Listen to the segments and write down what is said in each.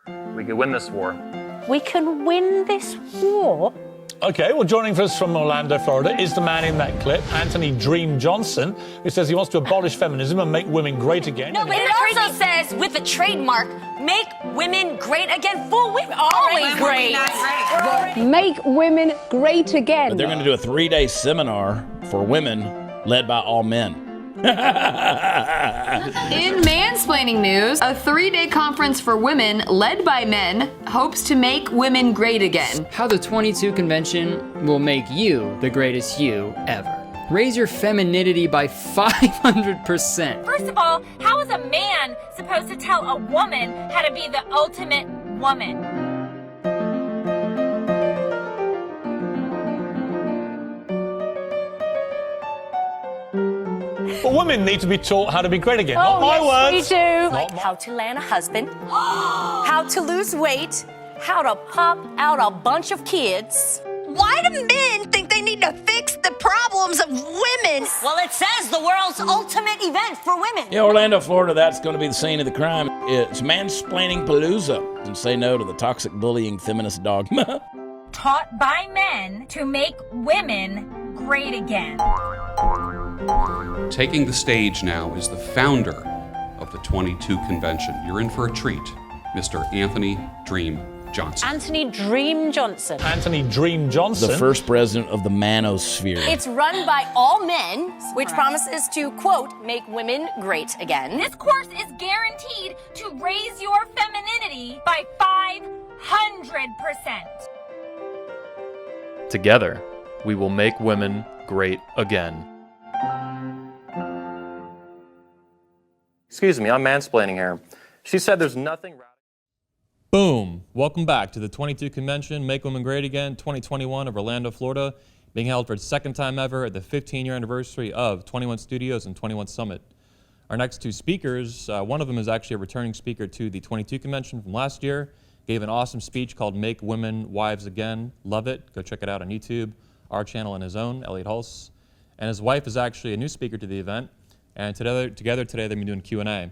We could win this war. We can win this war? Okay, well, joining us from Orlando, Florida, is the man in that clip, Anthony Dream Johnson, who says he wants to abolish feminism and make women great again. No, but it also says, with a trademark, make women great again. Fool, we're always great. Make women great again. But they're going to do a 3-day seminar for women led by all men. In mansplaining news, a 3-day conference for women led by men hopes to make women great again. How the 22 convention will make you the greatest you ever. Raise your femininity by 500%. First of all, how is a man supposed to tell a woman how to be the ultimate woman? But women need to be taught how to be great again. Not my words. We do. Like how to land a husband, how to lose weight, how to pop out a bunch of kids. Why do men think they need to fix the problems of women? Well, it says the world's ultimate event for women. Yeah, Orlando, Florida, that's going to be the scene of the crime. It's mansplaining palooza, and say no to the toxic bullying feminist dogma. Taught by men to make women great again. Taking the stage now is the founder of the 22 convention. You're in for a treat, Mr. Anthony Dream Johnson. Anthony Dream Johnson. Anthony Dream Johnson. The first president of the manosphere. It's run by all men, which promises to, quote, make women great again. This course is guaranteed to raise your femininity by 500%. Together, we will make women great again. Excuse me, I'm mansplaining here. She said there's nothing radical. Boom! Welcome back to the 22 Convention, Make Women Great Again 2021 of Orlando, Florida, being held for its second time ever at the 15-year anniversary of 21 Studios and 21 Summit. Our next two speakers, one of them is actually a returning speaker to the 22 Convention from last year, gave an awesome speech called Make Women Wives Again. Love it. Go check it out on YouTube, our channel and his own, Elliot Hulse. And his wife is actually a new speaker to the event, and together today they've been doing Q&A.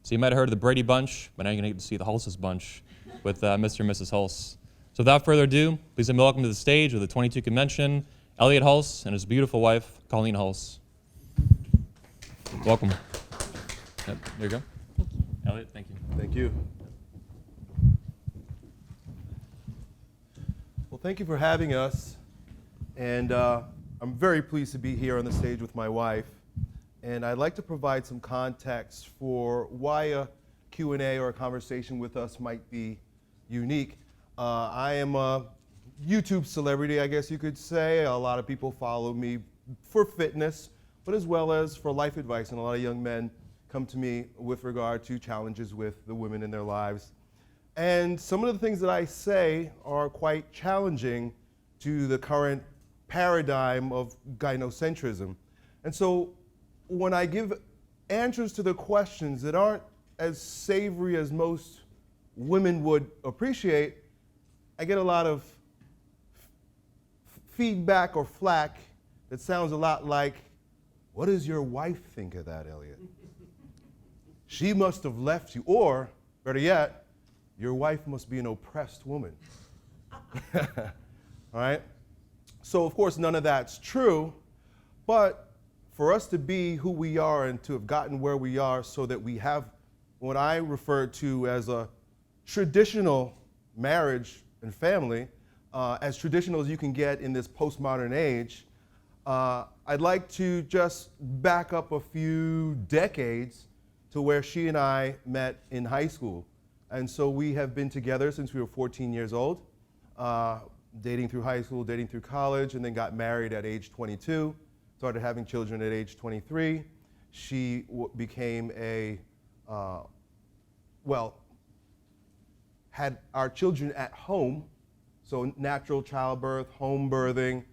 So you might have heard of the Brady Bunch, but now you're going to get to see the Hulse's bunch with Mr. and Mrs. Hulse. So without further ado, please let me welcome to the stage of the 22 Convention, Elliot Hulse and his beautiful wife, Colleen Hulse. Welcome. Yep, there you go. Thank you. Elliot, thank you. Thank you. Well, thank you for having us. And I'm very pleased to be here on the stage with my wife. And I'd like to provide some context for why a Q&A or a conversation with us might be unique. I am a YouTube celebrity, I guess you could say. A lot of people follow me for fitness, but as well as for life advice. And a lot of young men come to me with regard to challenges with the women in their lives. And some of the things that I say are quite challenging to the current paradigm of gynocentrism. And so when I give answers to the questions that aren't as savory as most women would appreciate, I get a lot of feedback or flack that sounds a lot like, what does your wife think of that, Elliot? She must have left you, or better yet, your wife must be an oppressed woman. All right? So of course none of that's true, but for us to be who we are and to have gotten where we are so that we have what I refer to as a traditional marriage and family, as traditional as you can get in this postmodern age, I'd like to just back up a few decades to where she and I met in high school. And so we have been together since we were 14 years old, dating through high school, dating through college, and then got married at age 22, started having children at age 23. She became a, had our children at home, so natural childbirth, home birthing,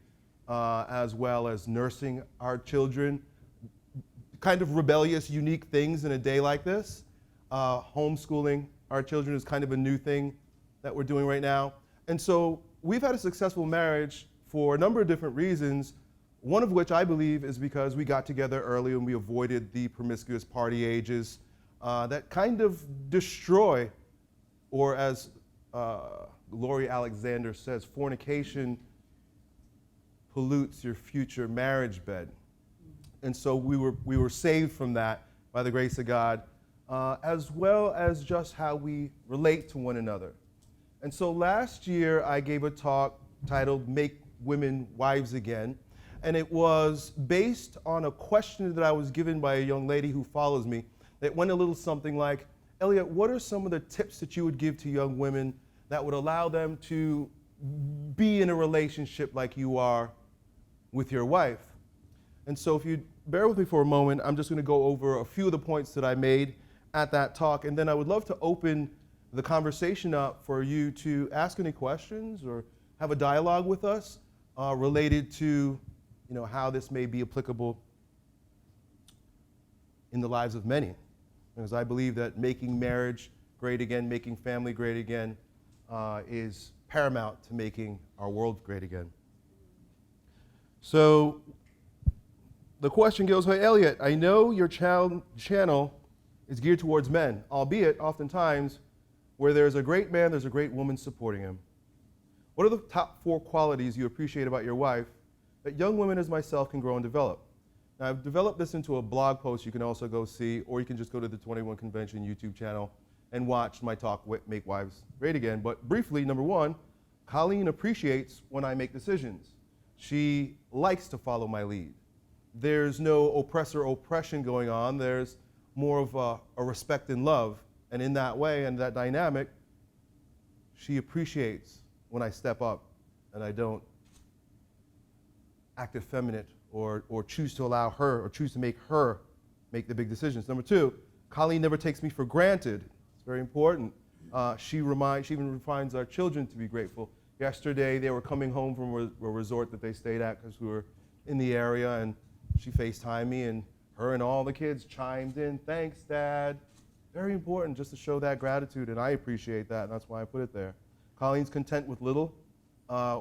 as well as nursing our children. Kind of rebellious, unique things in a day like this. Homeschooling our children is kind of a new thing that we're doing right now. And so we've had a successful marriage for a number of different reasons, one of which I believe is because we got together early and we avoided the promiscuous party ages that kind of destroy or as Lori Alexander says, fornication pollutes your future marriage bed. And so we were saved from that by the grace of God, as well as just how we relate to one another. And so last year I gave a talk titled Make Women Wives Again, and it was based on a question that I was given by a young lady who follows me that went a little something like, Elliot, what are some of the tips that you would give to young women that would allow them to be in a relationship like you are with your wife? And so if you bear with me for a moment, I'm just going to go over a few of the points that I made at that talk, and then I would love to open the conversation up for you to ask any questions or have a dialogue with us related to how this may be applicable in the lives of many. Because I believe that making marriage great again, making family great again, is paramount to making our world great again. So the question goes, hey, Elliot, I know your channel is geared towards men, albeit oftentimes where there's a great man, there's a great woman supporting him. What are the top 4 qualities you appreciate about your wife that young women as myself can grow and develop? Now, I've developed this into a blog post you can also go see, or you can just go to the 21 Convention YouTube channel and watch my talk, Make Wives Great Again. But briefly, number 1, Colleen appreciates when I make decisions. She likes to follow my lead. There's no oppressor-oppression going on. There's more of a respect and love. And in that way, and that dynamic, she appreciates when I step up and I don't act effeminate or choose to allow her or choose to make her make the big decisions. Number 2, Colleen never takes me for granted. It's very important. She even reminds our children to be grateful. Yesterday, they were coming home from a resort that they stayed at because we were in the area, and she FaceTimed me, and her and all the kids chimed in, thanks, Dad. Very important just to show that gratitude, and I appreciate that, and that's why I put it there. Colleen's content with little.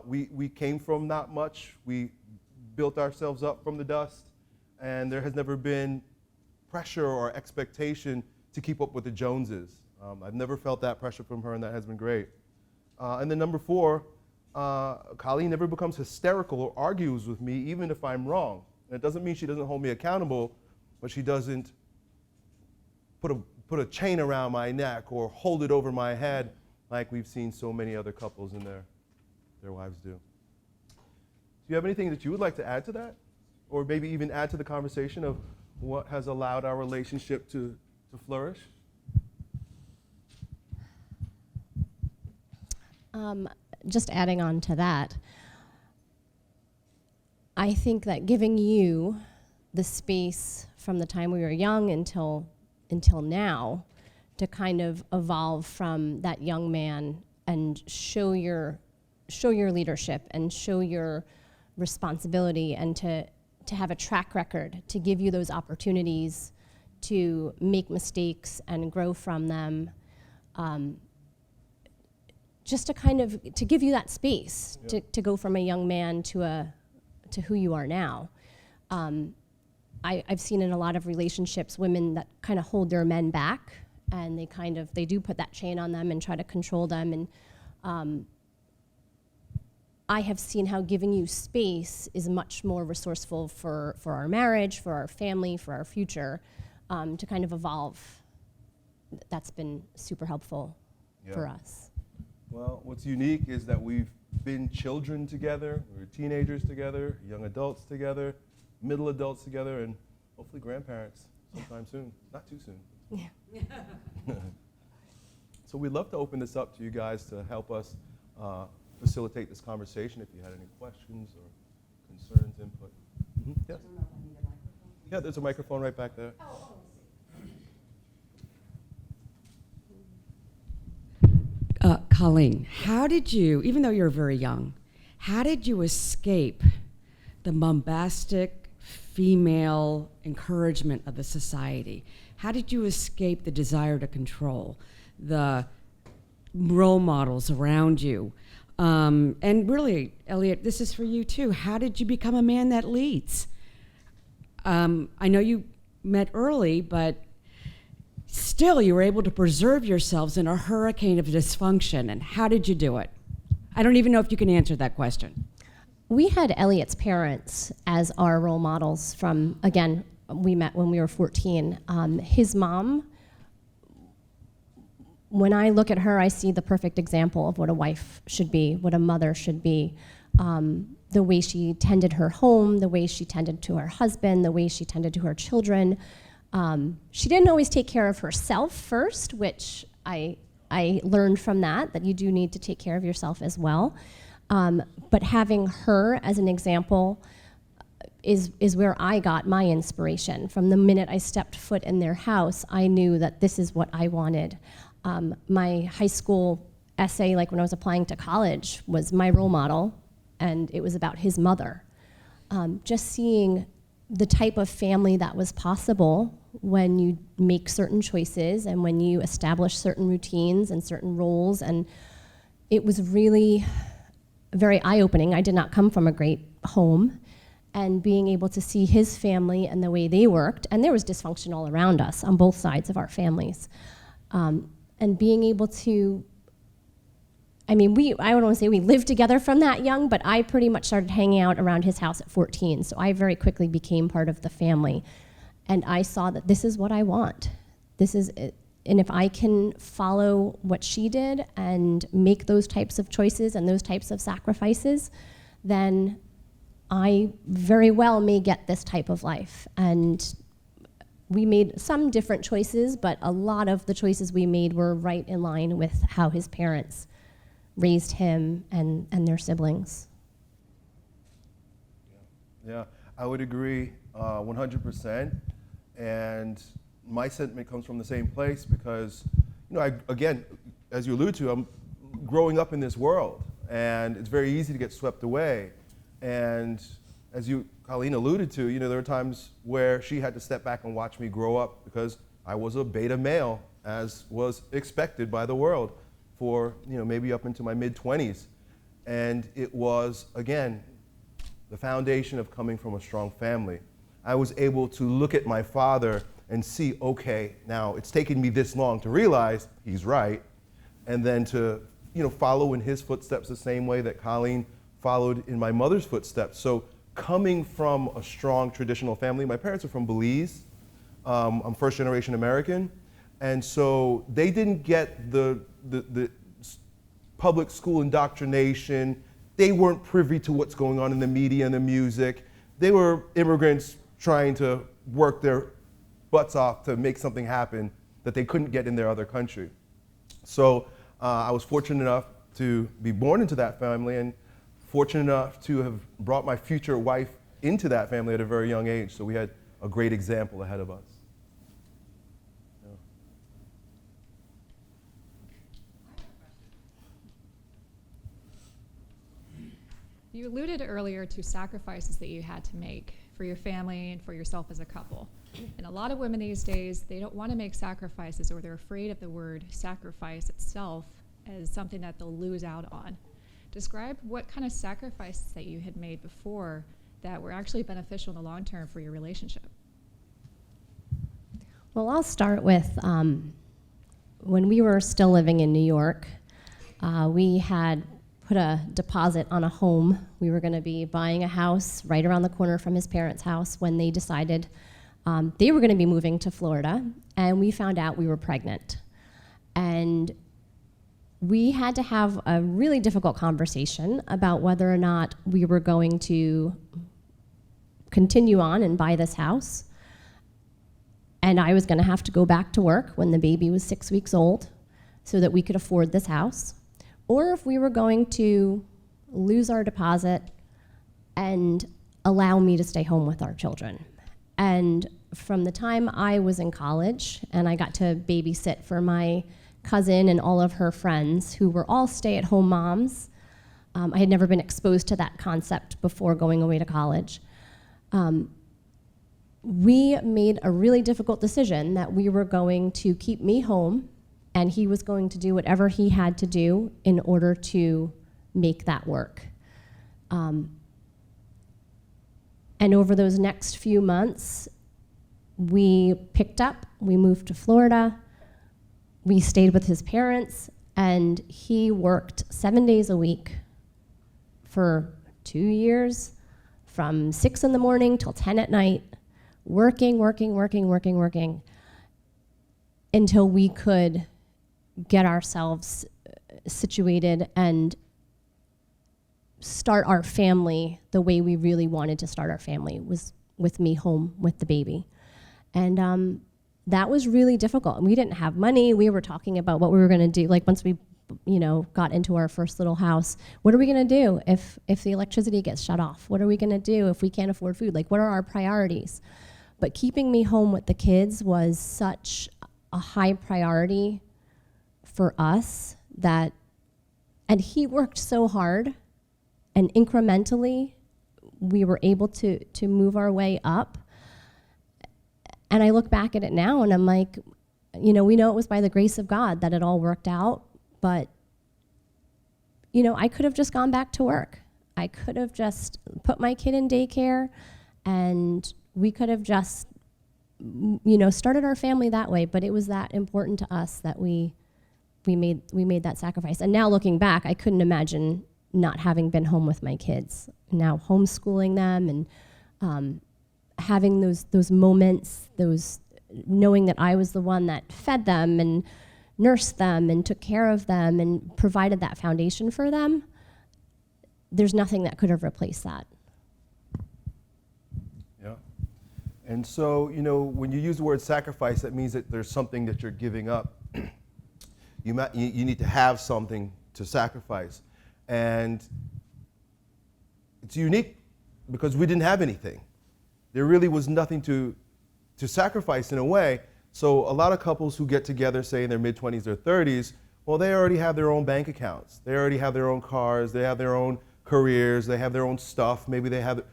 We came from not much. We built ourselves up from the dust, and there has never been pressure or expectation to keep up with the Joneses. I've never felt that pressure from her, and that has been great. And then number 4, Colleen never becomes hysterical or argues with me, even if I'm wrong. And it doesn't mean she doesn't hold me accountable, but she doesn't put a chain around my neck or hold it over my head like we've seen so many other couples and their wives do. Do you have anything that you would like to add to that? Or maybe even add to the conversation of what has allowed our relationship to flourish? Just adding on to that, I think that giving you the space from the time we were young until now to kind of evolve from that young man and show your leadership and show your responsibility, and to have a track record, to give you those opportunities to make mistakes and grow from them, just to kind of to give you that space to go from a young man to who you are now. I've seen in a lot of relationships women that kind of hold their men back, and they do put that chain on them and try to control them. And I have seen how giving you space is much more resourceful for our marriage, for our family, for our future, to kind of evolve. That's been super helpful for us. Well, what's unique is that we've been children together, we were teenagers together, young adults together, middle adults together, and hopefully grandparents sometime soon. Not too soon. Yeah. So we'd love to open this up to you guys to help us facilitate this conversation if you had any questions or concerns, input. Mm-hmm. Yes? Yeah, there's a microphone right back there. Colleen, how did you, even though you're very young, how did you escape the bombastic female encouragement of the society? How did you escape the desire to control, the role models around you? And really, Elliot, this is for you too. How did you become a man that leads? I know you met early, but still you were able to preserve yourselves in a hurricane of dysfunction. And how did you do it? I don't even know if you can answer that question. We had Elliot's parents as our role models from, again, we met when we were 14. His mom, when I look at her, I see the perfect example of what a wife should be, what a mother should be. The way she tended her home, the way she tended to her husband, the way she tended to her children. She didn't always take care of herself first, which I learned from that you do need to take care of yourself as well. But having her as an example is where I got my inspiration. From the minute I stepped foot in their house, I knew that this is what I wanted. My high school essay, like when I was applying to college, was my role model, and it was about his mother. Just seeing the type of family that was possible when you make certain choices and when you establish certain routines and certain roles, and it was really very eye-opening. I did not come from a great home, and being able to see his family and the way they worked, and there was dysfunction all around us on both sides of our families, and being able to, I don't want to say we lived together from that young, but I pretty much started hanging out around his house at 14, so I very quickly became part of the family. And I saw that this is what I want. This is it. And if I can follow what she did and make those types of choices and those types of sacrifices, then I very well may get this type of life. And we made some different choices, but a lot of the choices we made were right in line with how his parents raised him and their siblings. Yeah, I would agree 100%. And my sentiment comes from the same place because, again, as you allude to, I'm growing up in this world, and it's very easy to get swept away. And as you, Colleen, alluded to, there were times where she had to step back and watch me grow up because I was a beta male, as was expected by the world, for maybe up into my mid-20s. And it was, again, the foundation of coming from a strong family. I was able to look at my father and see, okay, now it's taken me this long to realize he's right, and then to follow in his footsteps the same way that Colleen followed in my mother's footsteps. So coming from a strong traditional family, my parents are from Belize. I'm first generation American, and so they didn't get the public school indoctrination. They weren't privy to what's going on in the media and the music. They were immigrants trying to work their butts off to make something happen that they couldn't get in their other country. So I was fortunate enough to be born into that family, and fortunate enough to have brought my future wife into that family at a very young age. So we had a great example ahead of us. You alluded earlier to sacrifices that you had to make for your family and for yourself as a couple. And a lot of women these days, they don't want to make sacrifices, or they're afraid of the word sacrifice itself as something that they'll lose out on. Describe what kind of sacrifices that you had made before that were actually beneficial in the long term for your relationship. Well, I'll start with when we were still living in New York, we had put a deposit on a home. We were going to be buying a house right around the corner from his parents' house when they decided they were going to be moving to Florida, and we found out we were pregnant. And we had to have a really difficult conversation about whether or not we were going to continue on and buy this house. And I was going to have to go back to work when the baby was 6 weeks old so that we could afford this house, or if we were going to lose our deposit and allow me to stay home with our children. And from the time I was in college and I got to babysit for my cousin and all of her friends who were all stay-at-home moms, I had never been exposed to that concept before going away to college. We made a really difficult decision that we were going to keep me home, and he was going to do whatever he had to do in order to make that work. And over those next few months, we picked up, we moved to Florida, we stayed with his parents, and he worked 7 days a week for 2 years, from 6 in the morning till 10 at night, working, until we could get ourselves situated and start our family the way we really wanted to start our family, was with me home with the baby. And that was really difficult. We didn't have money. We were talking about what we were gonna do, like once we got into our first little house. What are we gonna do if the electricity gets shut off? What are we gonna do if we can't afford food? Like, what are our priorities? But keeping me home with the kids was such a high priority for us that, and he worked so hard, and incrementally we were able to move our way up. And I look back at it now and I'm like, we know it was by the grace of God that it all worked out, but I could have just gone back to work. I could have just put my kid in daycare, and we could have just started our family that way. But it was that important to us that we made that sacrifice. And now looking back, I couldn't imagine not having been home with my kids, now homeschooling them, and having those moments, knowing that I was the one that fed them and nursed them and took care of them and provided that foundation for them. There's nothing that could have replaced that. Yeah. And so, when you use the word sacrifice, that means that there's something that you're giving up. You need to have something to sacrifice. And it's unique because we didn't have anything. There really was nothing to sacrifice in a way. So a lot of couples who get together, say in their mid-20s or 30s, well, they already have their own bank accounts. They already have their own cars. They have their own careers. They have their own stuff. Maybe they have.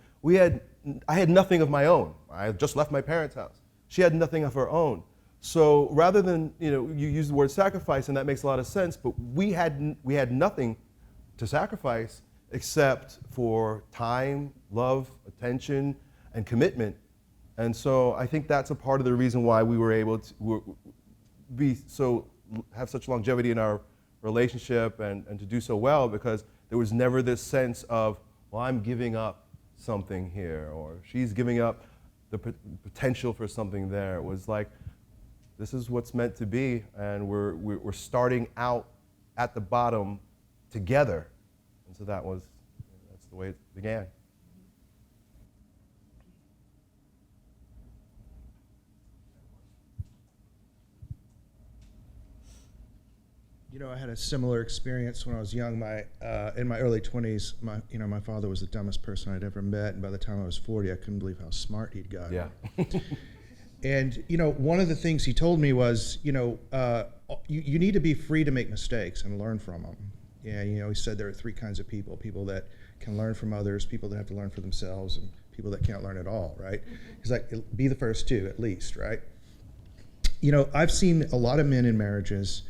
I had nothing of my own. I had just left my parents' house. She had nothing of her own. So rather than, you use the word sacrifice, and that makes a lot of sense, but we had nothing to sacrifice except for time, love, attention, and commitment. And so I think that's a part of the reason why we were able to have such longevity in our relationship and to do so well, because there was never this sense of, well, I'm giving up something here, or she's giving up the potential for something there. It was like, this is what's meant to be, and we're starting out at the bottom together. And so that's the way it began. I had a similar experience when I was young. In my early 20s, my father was the dumbest person I'd ever met, and by the time I was 40, I couldn't believe how smart he'd gotten. Yeah. And one of the things he told me was, you need to be free to make mistakes and learn from them. Yeah, he said there are 3 kinds of people: people that can learn from others, people that have to learn for themselves, and people that can't learn at all. Right? He's like, be the first 2 at least, right? I've seen a lot of men in marriages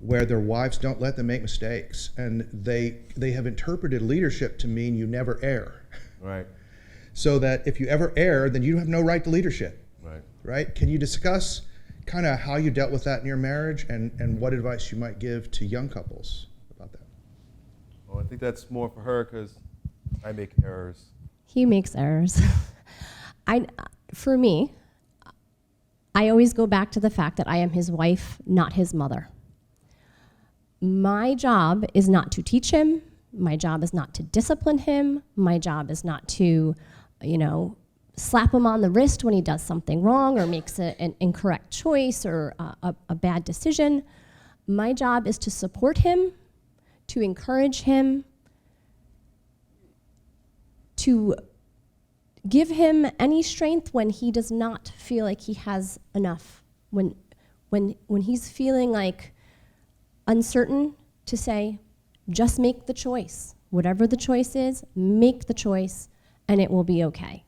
where their wives don't let them make mistakes, and they have interpreted leadership to mean you never err. Right. So that if you ever err, then you have no right to leadership. Right. Right? Can you discuss kind of how you dealt with that in your marriage, and what advice you might give to young couples about that? Well, I think that's more for her because I make errors. He makes errors. For me, I always go back to the fact that I am his wife, not his mother. My job is not to teach him. My job is not to discipline him. My job is not to, slap him on the wrist when he does something wrong or makes an incorrect choice or a bad decision. My job is to support him, to encourage him, to give him any strength when he does not feel like he has enough. When he's feeling like uncertain, to say, just make the choice. Whatever the choice is, make the choice, and it will be okay.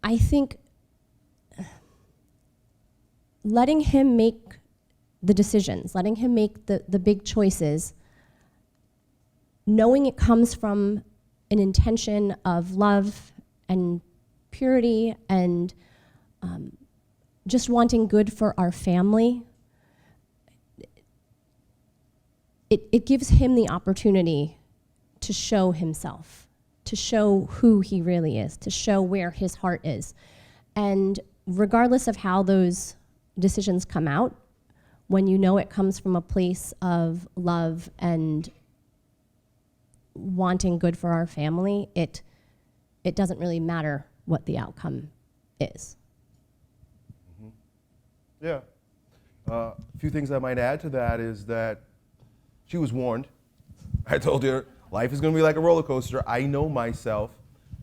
I think letting him make the decisions, letting him make the big choices, knowing it comes from an intention of love and purity and just wanting good for our family, it gives him the opportunity to show himself, to show who he really is, to show where his heart is. And regardless of how those decisions come out, when you know it comes from a place of love and wanting good for our family, it doesn't really matter what the outcome is. Mm-hmm. Yeah. A few things I might add to that is that she was warned. I told her life is going to be like a roller coaster. I know myself,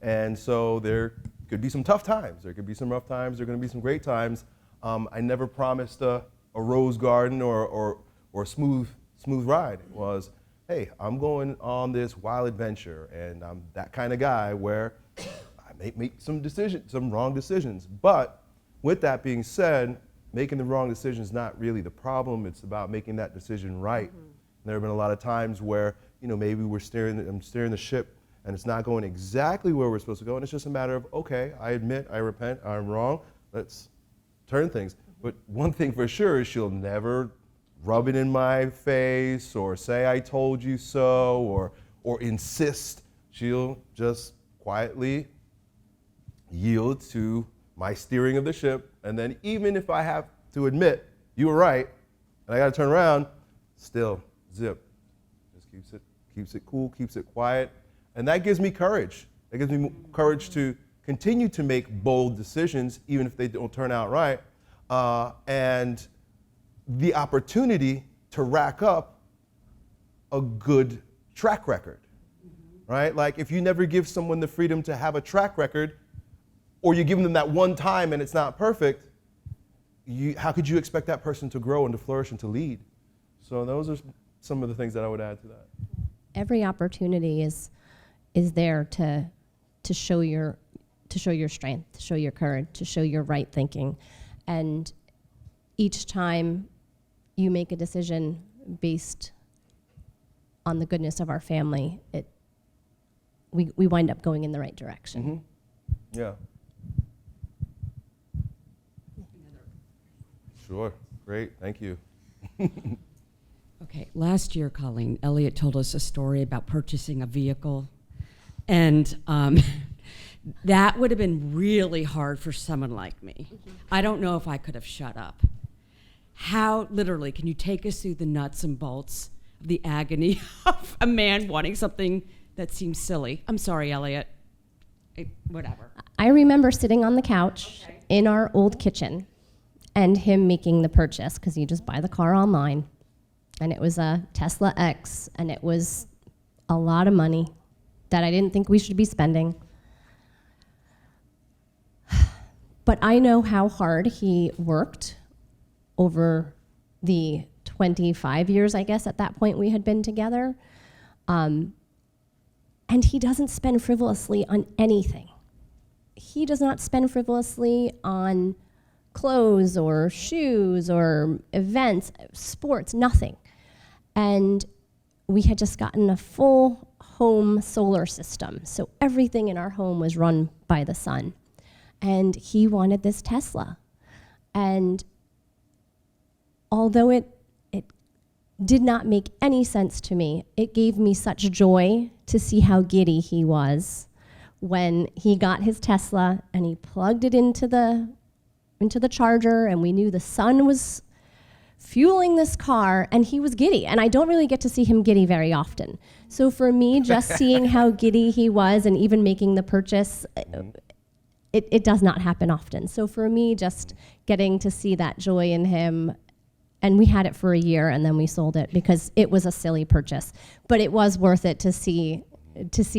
and so there could be some tough times. There could be some rough times. There are going to be some great times. I never promised a rose garden or a smooth ride. It was, hey, I'm going on this wild adventure, and I'm that kind of guy where I may make some wrong decisions. But with that being said, making the wrong decision is not really the problem. It's about making that decision right. Mm-hmm. There have been a lot of times where, maybe I'm steering the ship and it's not going exactly where we're supposed to go, and it's just a matter of, okay, I admit, I repent, I'm wrong, let's turn things. But one thing for sure is she'll never rub it in my face or say I told you so or insist. She'll just quietly yield to my steering of the ship, and then even if I have to admit you were right and I gotta turn around, still zip. Just keeps it cool, keeps it quiet, and that gives me courage. That gives me courage to continue to make bold decisions even if they don't turn out right, and the opportunity to rack up a good track record, right? Like if you never give someone the freedom to have a track record, or you give them that one time and it's not perfect, how could you expect that person to grow and to flourish and to lead? So those are some of the things that I would add to that. Every opportunity is there to show your strength, to show your courage, to show your right thinking, and each time you make a decision based on the goodness of our family, we wind up going in the right direction. Mm-hmm. Yeah. Sure. Great. Thank you. Okay. Last year, Colleen, Elliot told us a story about purchasing a vehicle, and that would have been really hard for someone like me. I don't know if I could have shut up. How, literally, can you take us through the nuts and bolts of the agony of a man wanting something that seems silly? I'm sorry, Elliot. Whatever. I remember sitting on the couch in our old kitchen and him making the purchase, because you just buy the car online. And it was a Tesla X, and it was a lot of money that I didn't think we should be spending. But I know how hard he worked over the 25 years, I guess, at that point we had been together. And he doesn't spend frivolously on anything. He does not spend frivolously on clothes or shoes or events, sports, nothing. And we had just gotten a full home solar system. So everything in our home was run by the sun. And he wanted this Tesla. And although it did not make any sense to me, it gave me such joy to see how giddy he was when he got his Tesla and he plugged it into the charger, and we knew the sun was fueling this car, and he was giddy. And I don't really get to see him giddy very often. So for me, just seeing how giddy he was and even making the purchase, it does not happen often. So for me, just getting to see that joy in him, and we had it for a year and then we sold it because it was a silly purchase, but it was worth it to see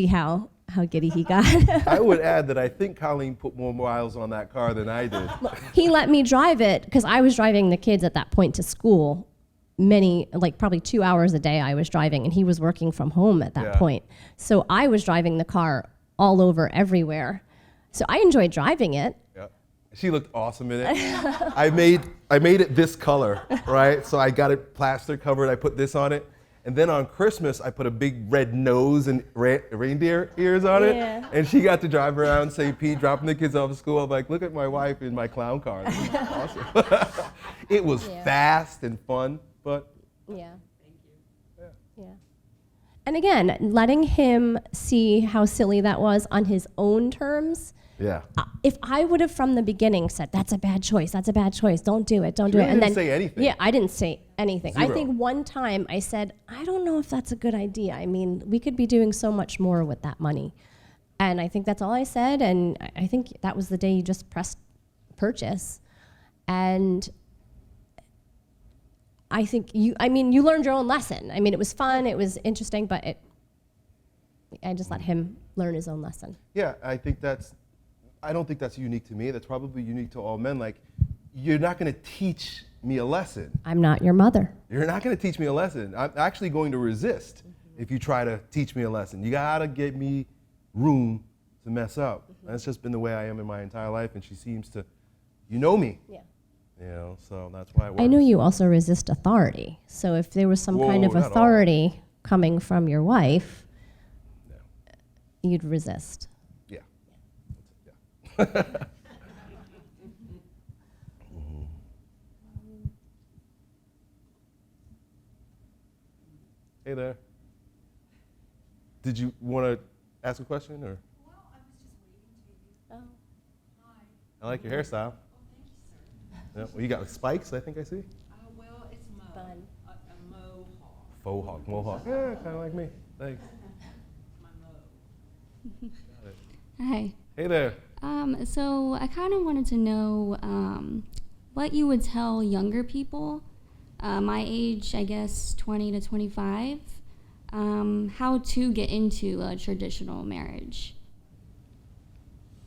how giddy he got. I would add that I think Colleen put more miles on that car than I did. He let me drive it because I was driving the kids at that point to school. Probably 2 hours a day I was driving, and he was working from home at that point. So I was driving the car all over everywhere. So I enjoyed driving it. Yeah. She looked awesome in it. I made it this color, right? So I got it plaster covered. I put this on it. And then on Christmas, I put a big red nose and reindeer ears on it. Yeah. And she got to drive around St. Pete, dropping the kids off at school. I'm like, look at my wife in my clown car. This is awesome. It was fast and fun, but. Yeah. Yeah. And again, letting him see how silly that was on his own terms. Yeah. If I would have from the beginning said, that's a bad choice, don't do it, don't do You it. And didn't then say anything. Yeah, I didn't say anything. I Zero. think one time I said, I don't know if that's a good idea. I mean, we could be doing so much more with that money. And I think that's all I said. And I think that was the day you just pressed purchase. And I think you learned your own lesson. I mean, it was fun, it was interesting, but I just let him learn his own lesson. Yeah, I don't think that's unique to me. That's probably unique to all men. Like, you're not going to teach me a lesson. I'm not your mother. You're not going to teach me a lesson. I'm actually going to resist if you try to teach me a lesson. You got to give me room to mess up. That's just been the way I am in my entire life, and she seems to, you know me. Yeah. You know, so that's why it works. I know you also resist authority. So if there was some kind of Whoa, not authority coming from your wife, you'd resist. Yeah. Hey there. Did you want to ask a question, or? Well, I was just waiting to. Oh. Hi. I like your hairstyle. Oh, thank you, sir. Yeah, well, you got spikes, I think I see. Well, it's a mohawk. Faux hawk, mohawk. Yeah, kind of like me. Thanks. My mo. Hi. Hey there. So I kind of wanted to know what you would tell younger people, my age, I guess 20 to 25, how to get into a traditional marriage.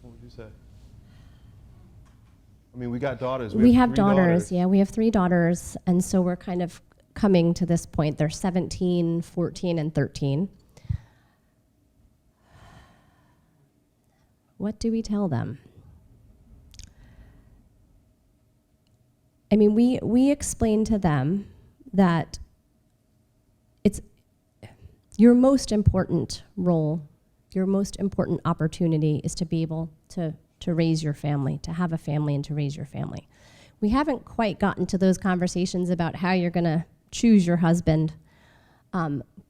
What would you say? I mean, we got daughters. We have 3 daughters. Yeah, we have 3 daughters. And so we're kind of coming to this point. They're 17, 14, and 13. What do we tell them? I mean, we explain to them that it's your most important role, your most important opportunity is to be able to raise your family, to have a family and to raise your family. We haven't quite gotten to those conversations about how you're going to choose your husband,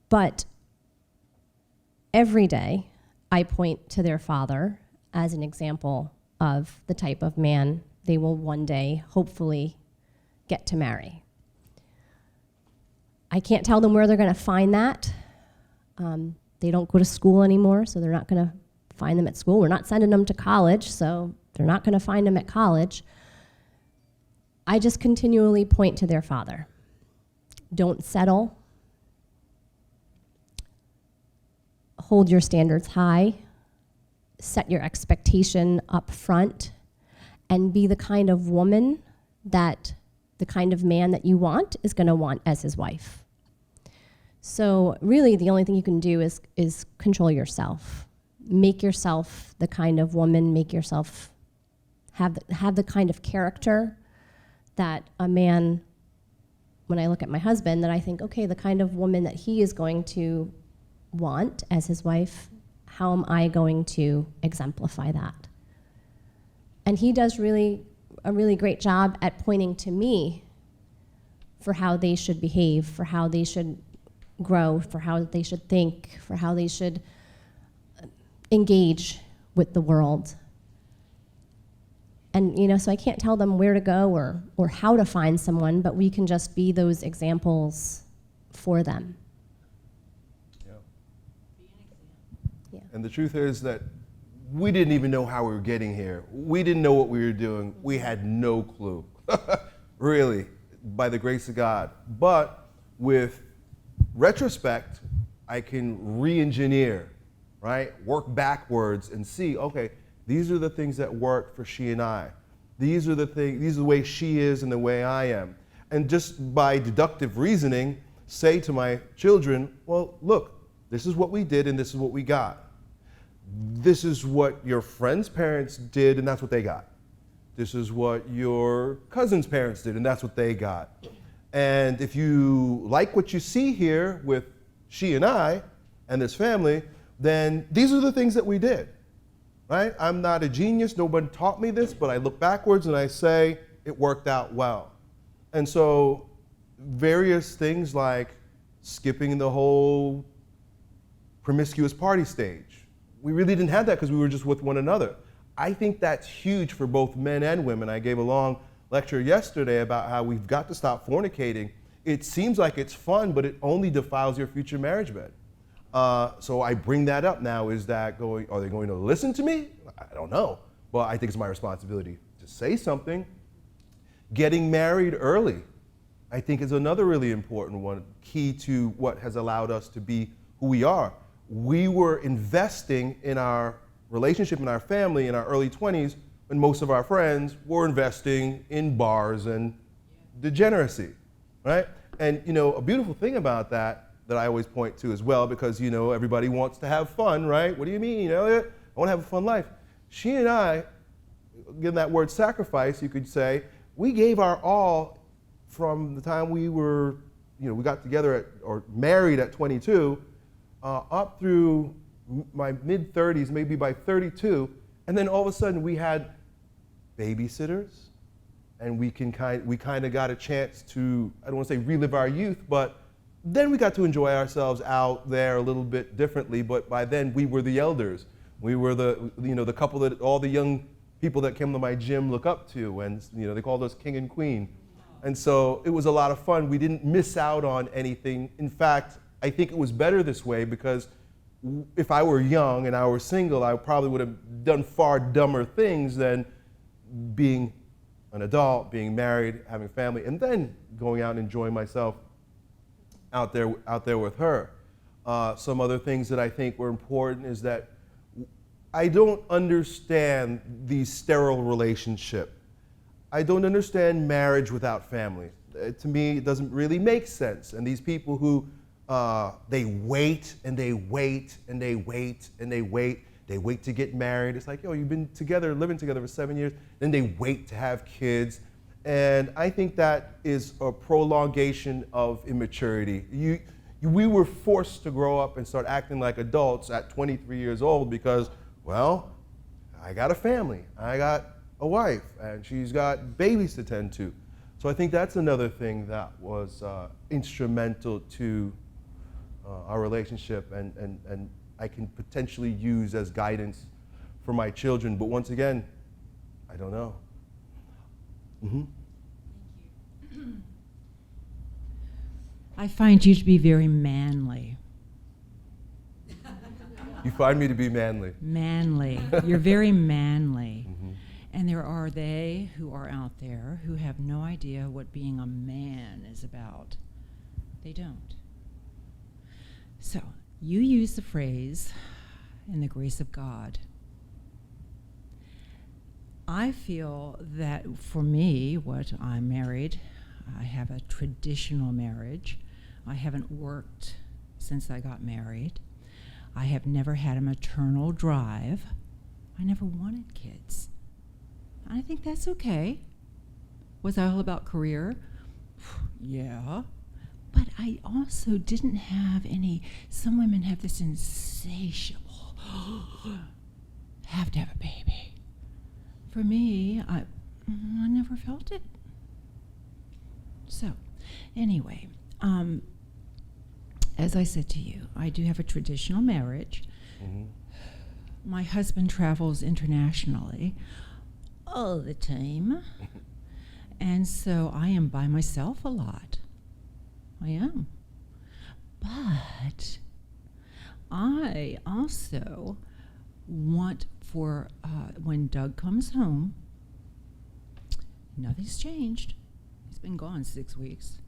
but every day I point to their father as an example of the type of man they will one day hopefully get to marry. I can't tell them where they're going to find that. They don't go to school anymore, so they're not going to find them at school. We're not sending them to college, so they're not going to find them at college. I just continually point to their father. Don't settle. Hold your standards high. Set your expectation up front, and be the kind of woman that the kind of man that you want is going to want as his wife. So really the only thing you can do is control yourself. Make yourself the kind of woman, make yourself have the kind of character that a man, when I look at my husband, that I think, okay, the kind of woman that he is going to want as his wife, how am I going to exemplify that? And he does a really great job at pointing to me for how they should behave, for how they should grow, for how they should think, for how they should engage with the world. And so I can't tell them where to go or how to find someone, but we can just be those examples for them. And the truth is that we didn't even know how we were getting here. We didn't know what we were doing. We had no clue, really, by the grace of God. But with retrospect, I can re-engineer, right? Work backwards and see, okay, these are the things that work for she and I. These are the way she is and the way I am. And just by deductive reasoning, say to my children, well, look, this is what we did and this is what we got. This is what your friend's parents did and that's what they got. This is what your cousin's parents did and that's what they got. And if you like what you see here with she and I and this family, then these are the things that we did, right? I'm not a genius, nobody taught me this, but I look backwards and I say it worked out well. And so various things like skipping the whole promiscuous party stage. We really didn't have that because we were just with one another. I think that's huge for both men and women. I gave a long lecture yesterday about how we've got to stop fornicating. It seems like it's fun, but it only defiles your future marriage bed. So I bring that up now. Are they going to listen to me? I don't know. But I think it's my responsibility to say something. Getting married early, I think, is another really important one, key to what has allowed us to be who we are. We were investing in our relationship, in our family, in our early 20s, when most of our friends were investing in bars and degeneracy, right? And a beautiful thing about that I always point to as well, because everybody wants to have fun, right? What do you mean, Elliot? I want to have a fun life. She and I, given that word sacrifice, you could say, we gave our all from the time we were, we got together or married at 22, up through my mid-30s, maybe by 32, and then all of a sudden we had babysitters, and we kind of got a chance to, I don't want to say relive our youth, but then we got to enjoy ourselves out there a little bit differently. But by then we were the elders. We were the couple that all the young people that came to my gym look up to, and they called us king and queen. And so it was a lot of fun. We didn't miss out on anything. In fact, I think it was better this way, because if I were young and I were single, I probably would have done far dumber things than being an adult, being married, having a family, and then going out and enjoying myself out there with her. Some other things that I think were important is that I don't understand the sterile relationship. I don't understand marriage without family. To me, it doesn't really make sense. And these people who they wait and they wait and they wait and they wait. They wait to get married. It's like, you've been together, living together for 7 years. Then they wait to have kids. And I think that is a prolongation of immaturity. We were forced to grow up and start acting like adults at 23 years old because, well, I got a family. I got a wife, and she's got babies to tend to. So I think that's another thing that was instrumental to our relationship, and I can potentially use as guidance for my children. But once again, I don't know. Mm-hmm. Thank you. I find you to be very manly. You find me to be manly? Manly. You're very manly. Mm-hmm. And there are they who are out there who have no idea what being a man is about. They don't. So, you use the phrase, in the grace of God. I feel that for me, I'm married, I have a traditional marriage. I haven't worked since I got married. I have never had a maternal drive. I never wanted kids. I think that's okay. Was I all about career? Yeah. But I also didn't have some women have this insatiable, have to have a baby. For me, I never felt it. So, anyway, as I said to you, I do have a traditional marriage. Mm-hmm. My husband travels internationally all the time. And so I am by myself a lot. I am. But I also want for when Doug comes home, nothing's changed. He's been gone 6 weeks.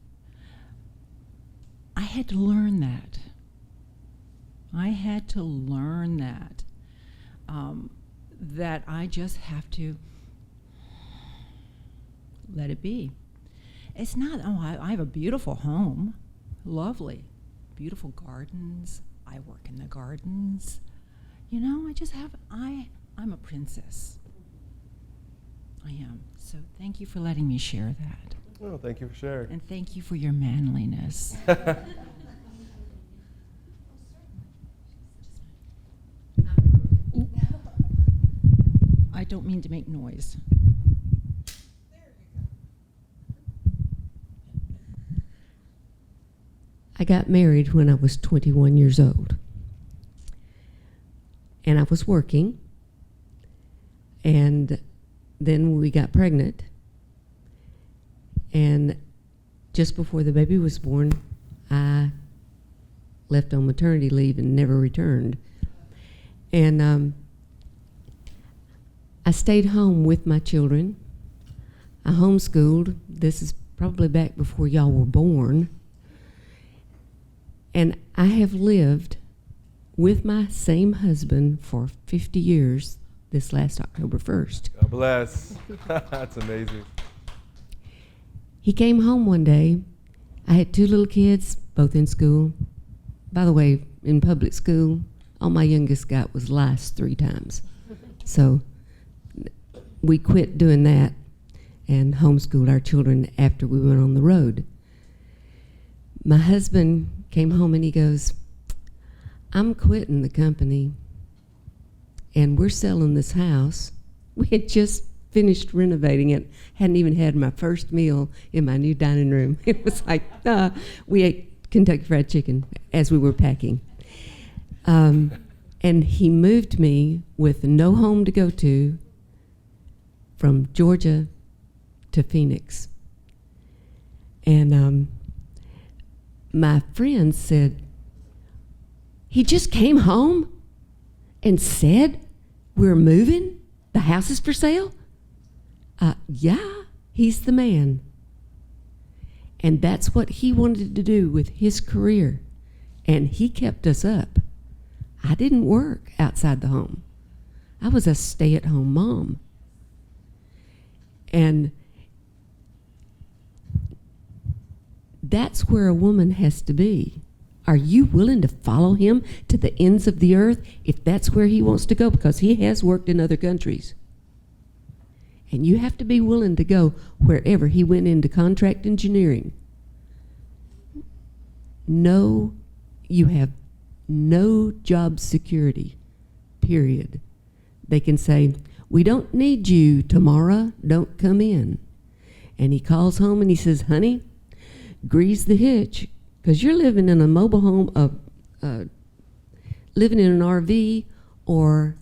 I had to learn that. That I just have to let it be. It's not, I have a beautiful home, lovely, beautiful gardens. I work in the gardens. I'm a princess. I am. So thank you for letting me share that. Oh, thank you for sharing. And thank you for your manliness. I don't mean to make noise. I got married when I was 21 years old. And I was working. And then we got pregnant. And just before the baby was born, I left on maternity leave and never returned. And I stayed home with my children. I homeschooled. This is probably back before y'all were born. And I have lived with my same husband for 50 years this last October 1st. God bless. That's amazing. He came home one day. I had 2 little kids, both in school. By the way, in public school, all my youngest got was lice 3 times. So we quit doing that and homeschooled our children after we went on the road. My husband came home and he goes, I'm quitting the company and we're selling this house. We had just finished renovating it, hadn't even had my first meal in my new dining room. It was like, we ate Kentucky Fried Chicken as we were packing. And he moved me with no home to go to from Georgia to Phoenix. And my friends said, he just came home and said, we're moving? The house is for sale? Yeah, he's the man. And that's what he wanted to do with his career. And he kept us up. I didn't work outside the home. I was a stay-at-home mom. And that's where a woman has to be. Are you willing to follow him to the ends of the earth if that's where he wants to go? Because he has worked in other countries. And you have to be willing to go wherever he went into contract engineering. No, you have no job security, period. They can say, we don't need you tomorrow, don't come in. And he calls home and he says, honey, grease the hitch, because you're living in a mobile home, living in an RV, or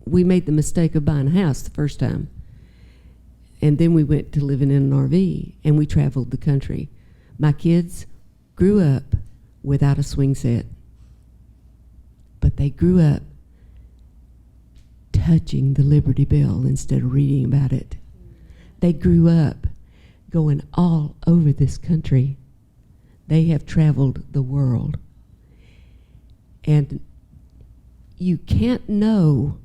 we made the mistake of buying a house the first time. And then we went to living in an RV, and we traveled the country. My kids grew up without a swing set, but they grew up touching the Liberty Bell instead of reading about it. They grew up going all over this country. They have traveled the world. And you can't know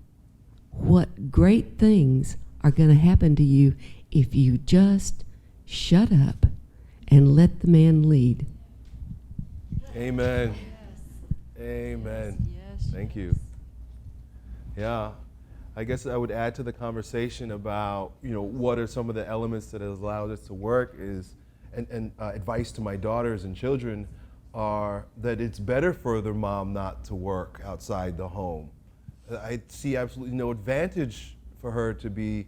what great things are going to happen to you if you just shut up and let the man lead. Amen. Yes. Amen. Yes. Thank you. Yeah. I guess I would add to the conversation about, what are some of the elements that has allowed us to work is, and advice to my daughters and children are that it's better for their mom not to work outside the home. I see absolutely no advantage for her to be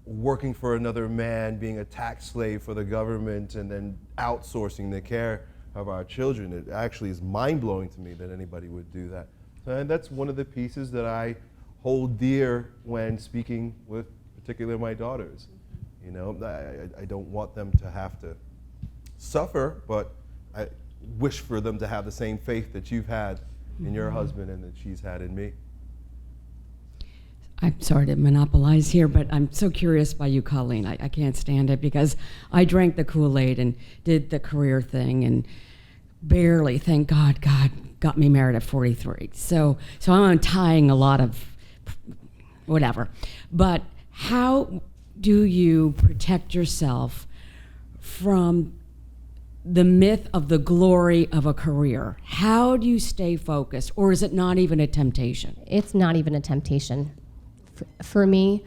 working for another man, being a tax slave for the government, and then outsourcing the care of our children. It actually is mind-blowing to me that anybody would do that. And that's one of the pieces that I hold dear when speaking with particularly my daughters. I don't want them to have to suffer, but I wish for them to have the same faith that you've had in your husband and that she's had in me. I'm sorry to monopolize here, but I'm so curious by you, Colleen. I can't stand it because I drank the Kool-Aid and did the career thing and barely, thank God, got me married at 43. So I'm untying a lot of whatever. But how do you protect yourself from the myth of the glory of a career? How do you stay focused, or is it not even a temptation? It's not even a temptation. For me,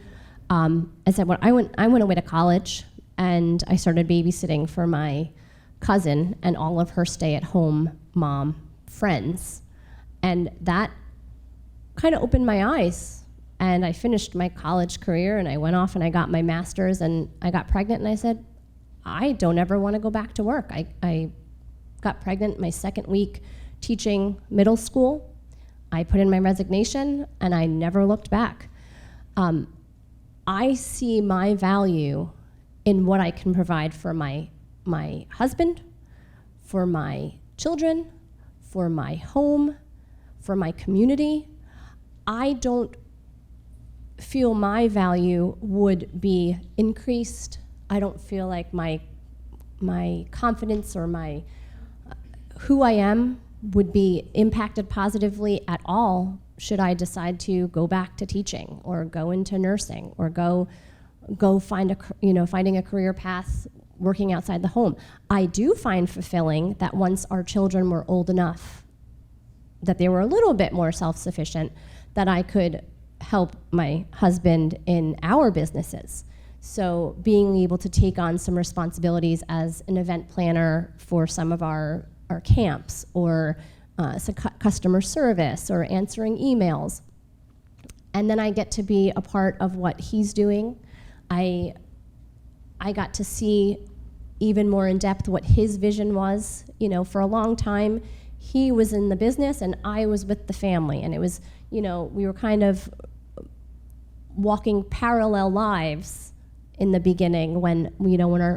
as I went away to college and I started babysitting for my cousin and all of her stay-at-home mom friends. And that kind of opened my eyes. And I finished my college career, and I went off and I got my master's, and I got pregnant, and I said, I don't ever want to go back to work. I got pregnant my second week teaching middle school. I put in my resignation, and I never looked back. I see my value in what I can provide for my husband, for my children, for my home, for my community. I don't feel my value would be increased. I don't feel like my confidence or my who I am would be impacted positively at all should I decide to go back to teaching or go into nursing or go finding a career path working outside the home. I do find fulfilling that once our children were old enough that they were a little bit more self-sufficient, that I could help my husband in our businesses. So being able to take on some responsibilities as an event planner for some of our camps, or customer service, or answering emails. And then I get to be a part of what he's doing. I got to see even more in depth what his vision was. You know, for a long time, he was in the business and I was with the family. And it was, we were kind of walking parallel lives in the beginning when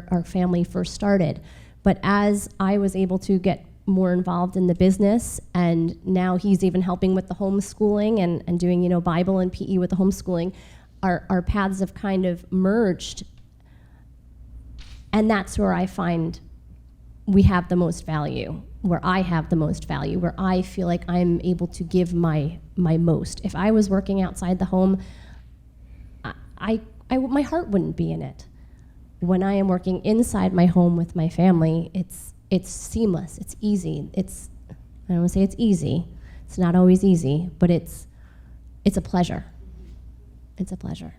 our family first started. But as I was able to get more involved in the business, and now he's even helping with the homeschooling and doing, Bible and PE with the homeschooling, our paths have kind of merged. And that's where I find we have the most value, where I have the most value, where I feel like I'm able to give my most. If I was working outside the home, my heart wouldn't be in it. When I am working inside my home with my family, it's seamless, it's easy. I don't want to say it's easy. It's not always easy, but it's a pleasure. It's a pleasure.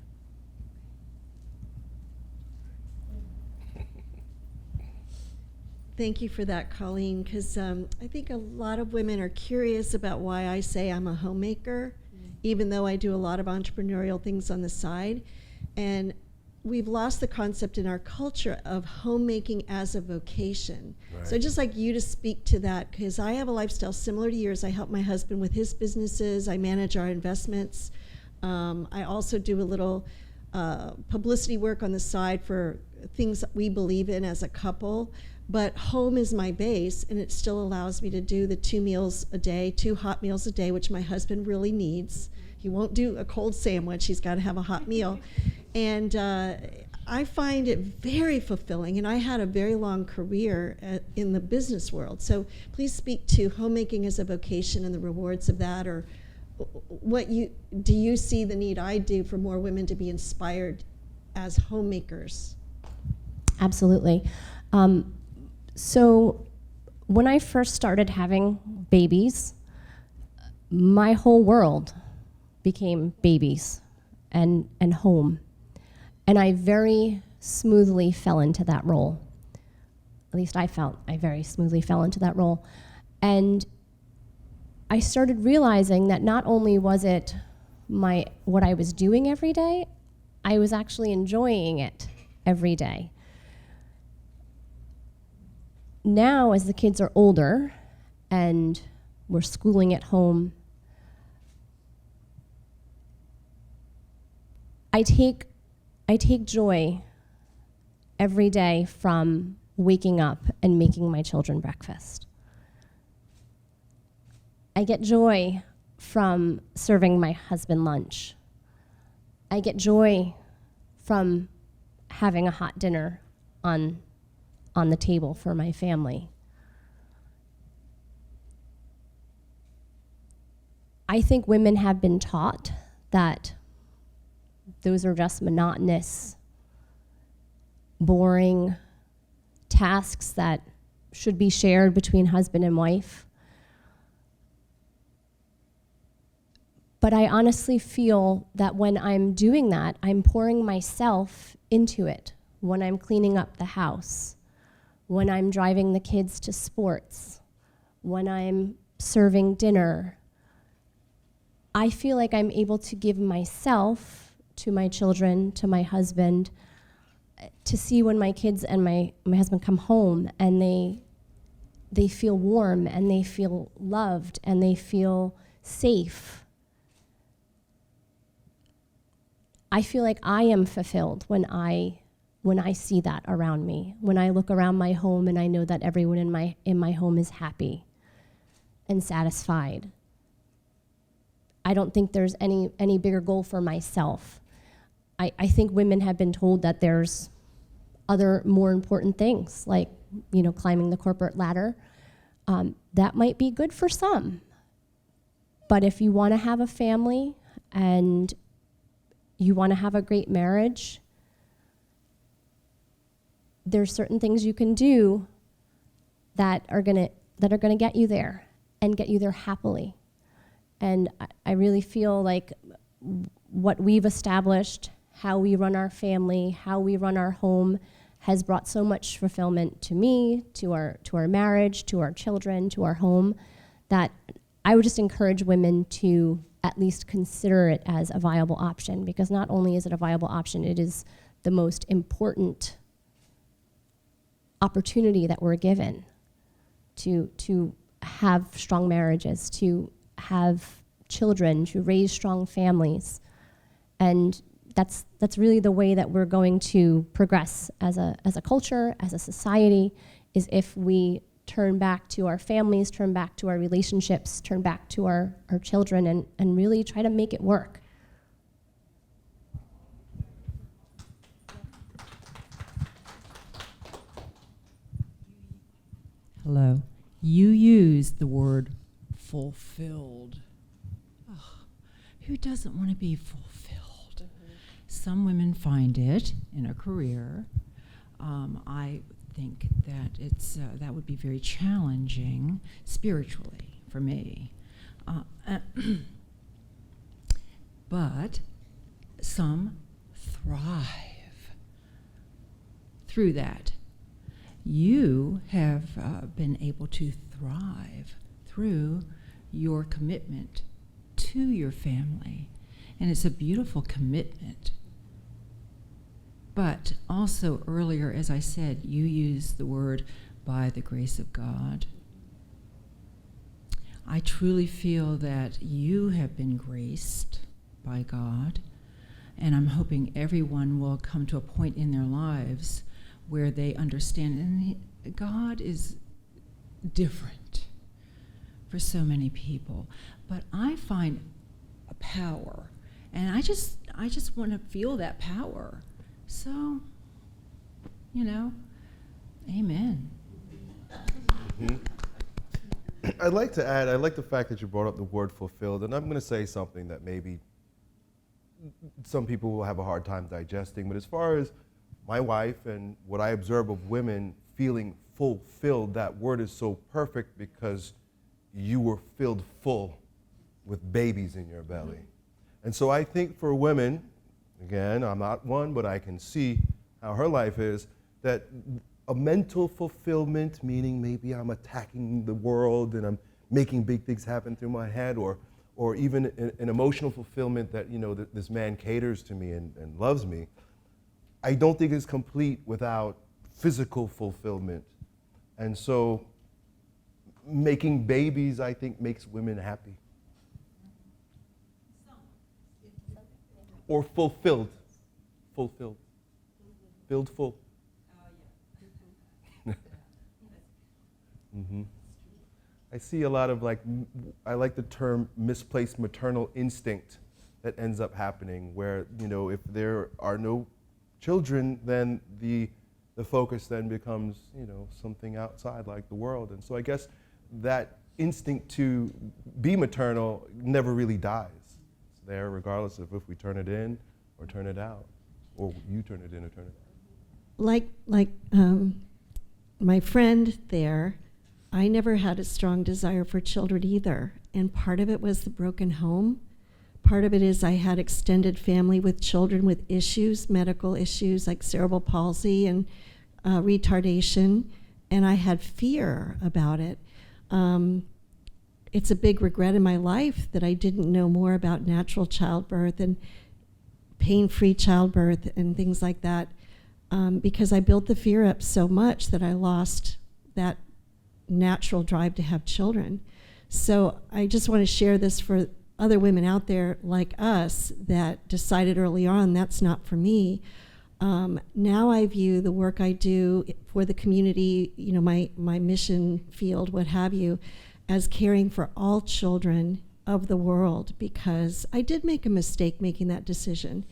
Thank you for that, Colleen, because I think a lot of women are curious about why I say I'm a homemaker, even though I do a lot of entrepreneurial things on the side. And we've lost the concept in our culture of homemaking as a vocation. Right. So I'd just like you to speak to that, because I have a lifestyle similar to yours. I help my husband with his businesses. I manage our investments. I also do a little publicity work on the side for things that we believe in as a couple. But home is my base, and it still allows me to do the 2 meals a day, 2 hot meals a day, which my husband really needs. He won't do a cold sandwich. He's got to have a hot meal. And I find it very fulfilling, and I had a very long career in the business world. So please speak to homemaking as a vocation and the rewards of that, or do you see the need I do for more women to be inspired as homemakers? Absolutely. So when I first started having babies, my whole world became babies and home. And I very smoothly fell into that role. At least I felt I very smoothly fell into that role. And I started realizing that not only was it what I was doing every day, I was actually enjoying it every day. Now, as the kids are older and we're schooling at home, I take joy every day from waking up and making my children breakfast. I get joy from serving my husband lunch. I get joy from having a hot dinner on the table for my family. I think women have been taught that those are just monotonous, boring tasks that should be shared between husband and wife. But I honestly feel that when I'm doing that, I'm pouring myself into it when I'm cleaning up the house, when I'm driving the kids to sports, when I'm serving dinner. I feel like I'm able to give myself to my children, to my husband, to see when my kids and my husband come home and they feel warm and they feel loved and they feel safe. I feel like I am fulfilled when I see that around me, when I look around my home and I know that everyone in my home is happy and satisfied. I don't think there's any bigger goal for myself. I think women have been told that there's other more important things, like, you know, climbing the corporate ladder. That might be good for some. But if you want to have a family and you want to have a great marriage, there's certain things you can do that are gonna get you there and get you there happily. And I really feel like what we've established, how we run our family, how we run our home, has brought so much fulfillment to me, to our marriage, to our children, to our home, that I would just encourage women to at least consider it as a viable option, because not only is it a viable option, it is the most important opportunity that we're given to have strong marriages, to have children, to raise strong families. And that's really the way that we're going to progress as a culture, as a society, is if we turn back to our families, turn back to our relationships, turn back to our children, and really try to make it work. Hello. You use the word fulfilled. Oh, who doesn't want to be fulfilled? Some women find it in a career. I think that that would be very challenging spiritually for me. But some thrive through that. You have been able to thrive through your commitment to your family. And it's a beautiful commitment. But also earlier, as I said, you used the word by the grace of God. I truly feel that you have been graced by God, and I'm hoping everyone will come to a point in their lives where they understand, and God is different for so many people. But I find a power, and I just want to feel that power. So, you know, amen. Mm-hmm. I'd like to add, I like the fact that you brought up the word fulfilled, and I'm going to say something that maybe some people will have a hard time digesting, but as far as my wife and what I observe of women feeling fulfilled, that word is so perfect because you were filled full with babies in your belly. And so I think for women, again, I'm not one, but I can see how her life is, that a mental fulfillment, meaning maybe I'm attacking the world and I'm making big things happen through my head, or even an emotional fulfillment that, you know, this man caters to me and loves me, I don't think is complete without physical fulfillment. And so making babies, I think, makes women happy. Or fulfilled. Fulfilled. Filled full. Mm-hmm. I see a lot of I like the term misplaced maternal instinct that ends up happening, where, you know, if there are no children, then the focus then becomes, you know, something outside like the world. And so I guess that instinct to be maternal never really dies. It's there regardless of if we turn it in or turn it out, or you turn it in or turn it out. Like my friend there, I never had a strong desire for children either. And part of it was the broken home. part of it is I had extended family with children with issues, medical issues like cerebral palsy and retardation, and I had fear about it. It's a big regret in my life that I didn't know more about natural childbirth and pain-free childbirth and things like that, because I built the fear up so much that I lost that natural drive to have children. So I just want to share this for other women out there like us that decided early on that's not for me. Now I view the work I do for the community, you know, my mission field, what have you, as caring for all children of the world, because I did make a mistake making that decision.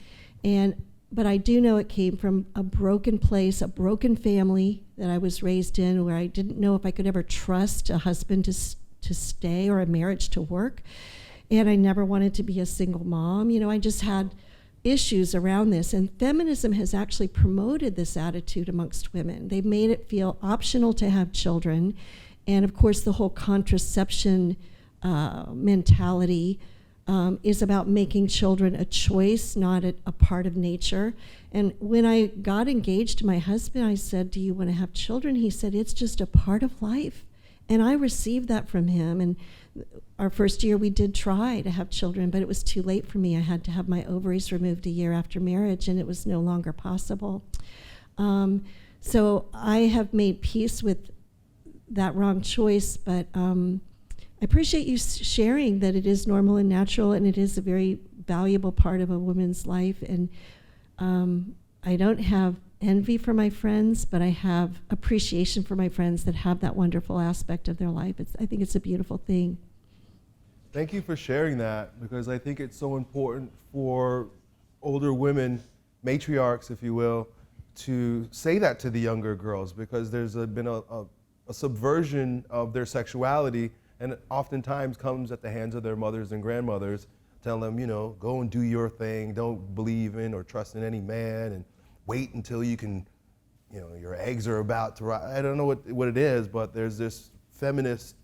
But I do know it came from a broken place, a broken family that I was raised in, where I didn't know if I could ever trust a husband to stay or a marriage to work. And I never wanted to be a single mom. You know, I just had issues around this. And feminism has actually promoted this attitude amongst women. They've made it feel optional to have children. And of course, the whole contraception mentality is about making children a choice, not a part of nature. And when I got engaged to my husband, I said, "Do you want to have children?" He said, "It's just a part of life." And I received that from him. And our first year, we did try to have children, but it was too late for me. I had to have my ovaries removed a year after marriage, and it was no longer possible. So I have made peace with that wrong choice, but I appreciate you sharing that it is normal and natural, and it is a very valuable part of a woman's life. And I don't have envy for my friends, but I have appreciation for my friends that have that wonderful aspect of their life. I think it's a beautiful thing. Thank you for sharing that, because I think it's so important for older women, matriarchs, if you will, to say that to the younger girls, because there's been a subversion of their sexuality, and it oftentimes comes at the hands of their mothers and grandmothers, telling them, you know, go and do your thing, don't believe in or trust in any man, and wait until you can, you know, your eggs are about to rise. I don't know what it is, but there's this feminist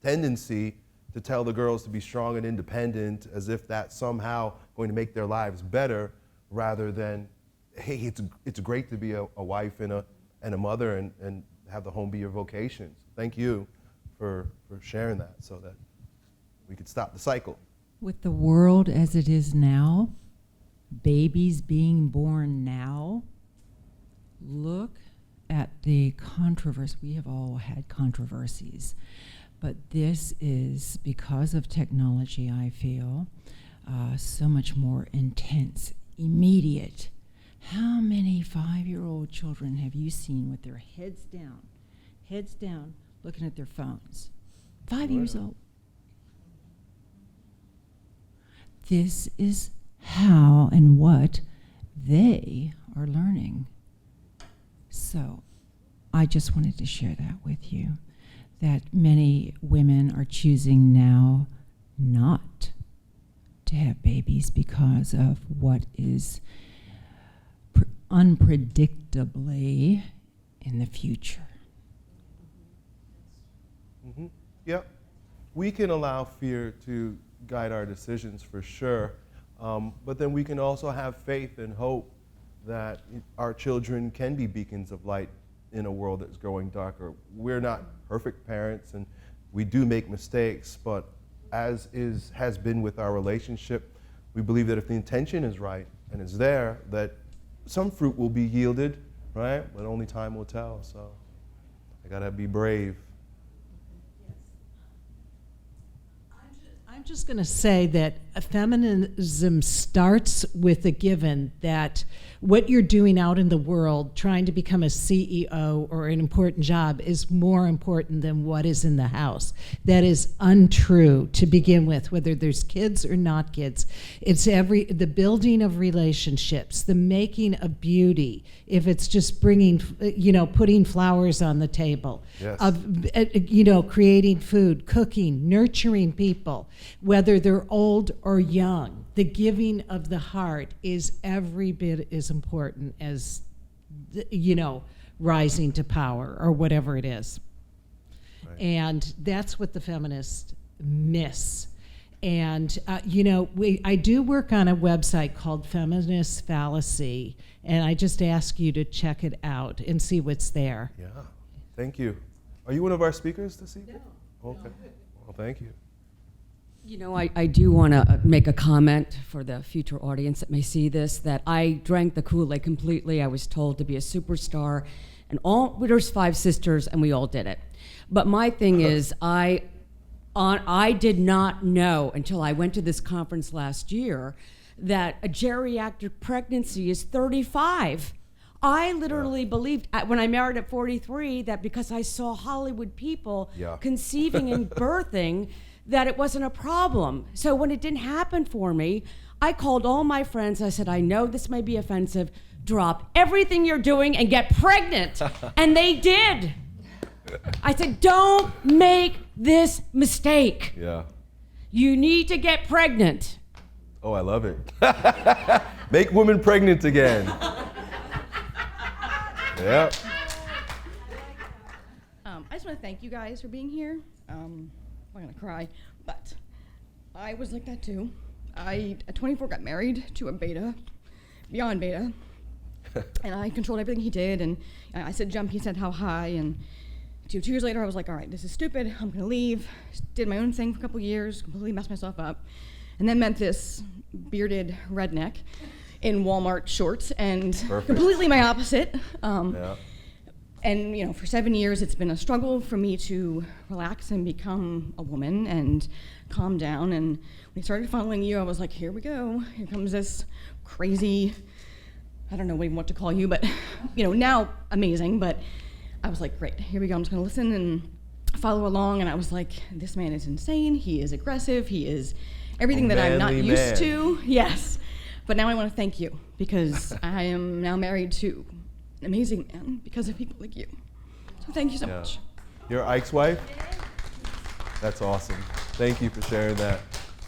tendency to tell the girls to be strong and independent, as if that's somehow going to make their lives better, rather than, hey, it's great to be a wife and a mother and have the home be your vocation. Thank you for sharing that, so that we could stop the cycle. With the world as it is now, babies being born now, look at the controversy. We have all had controversies, but this is, because of technology, I feel, so much more intense, immediate. How many 5-year-old children have you seen with their heads down, looking at their phones? 5 years old. This is how and what they are learning. So I just wanted to share that with you, that many women are choosing now not to have babies because of what is unpredictably in the future. Mm-hmm. Yep. We can allow fear to guide our decisions for sure, but then we can also have faith and hope that our children can be beacons of light in a world that's growing darker. We're not perfect parents, and we do make mistakes, but as has been with our relationship, we believe that if the intention is right and is there, that some fruit will be yielded, right? But only time will tell, so I gotta be brave. I'm just going to say that feminism starts with a given that what you're doing out in the world, trying to become a CEO or an important job, is more important than what is in the house. That is untrue to begin with, whether there's kids or not kids. It's the building of relationships, the making of beauty. If it's just bringing, putting flowers on the table, yes. Creating food, cooking, nurturing people, whether they're old or young. The giving of the heart is every bit as important as, rising to power or whatever it is. Right. And that's what the feminists miss. And, I do work on a website called Feminist Fallacy, and I just ask you to check it out and see what's there. Yeah, thank you. Are you one of our speakers this evening? No. Okay, well, thank you. I do want to make a comment for the future audience that may see this, that I drank the Kool-Aid completely. I was told to be a superstar, and there's 5 sisters, and we all did it. But my thing is, I did not know until I went to this conference last year that a geriatric pregnancy is 35. I literally believed when I married at 43 that because I saw Hollywood people conceiving and birthing, that it wasn't a problem. So when it didn't happen for me, I called all my friends. I said, I know this may be offensive. Drop everything you're doing and get pregnant. And they did. I said, don't make this mistake. Yeah. You need to get pregnant. Oh, I love it. Make women pregnant again. Yeah. I just want to thank you guys for being here. I'm gonna cry, but I was like that too. I, at 24, got married to a beta, beyond beta, and I controlled everything he did, and I said jump, he said how high, and 2 years later I was like, all right, this is stupid, I'm gonna leave. Did my own thing for a couple years, completely messed myself up, and then met this bearded redneck in Walmart shorts, and completely my opposite. And for 7 years, it's been a struggle for me to relax and become a woman and calm down. And when I started following you, I was like, here we go. Here comes this crazy, I don't know even what to call you, but now amazing. But I was like, great, here we go. I'm just gonna listen and follow along. And I was like, this man is insane. He is aggressive. He is everything that I'm not used to. Yes. But now I want to thank you because I am now married to an amazing man because of people like you. So thank you so much. You're Ike's wife? That's awesome. Thank you for sharing that.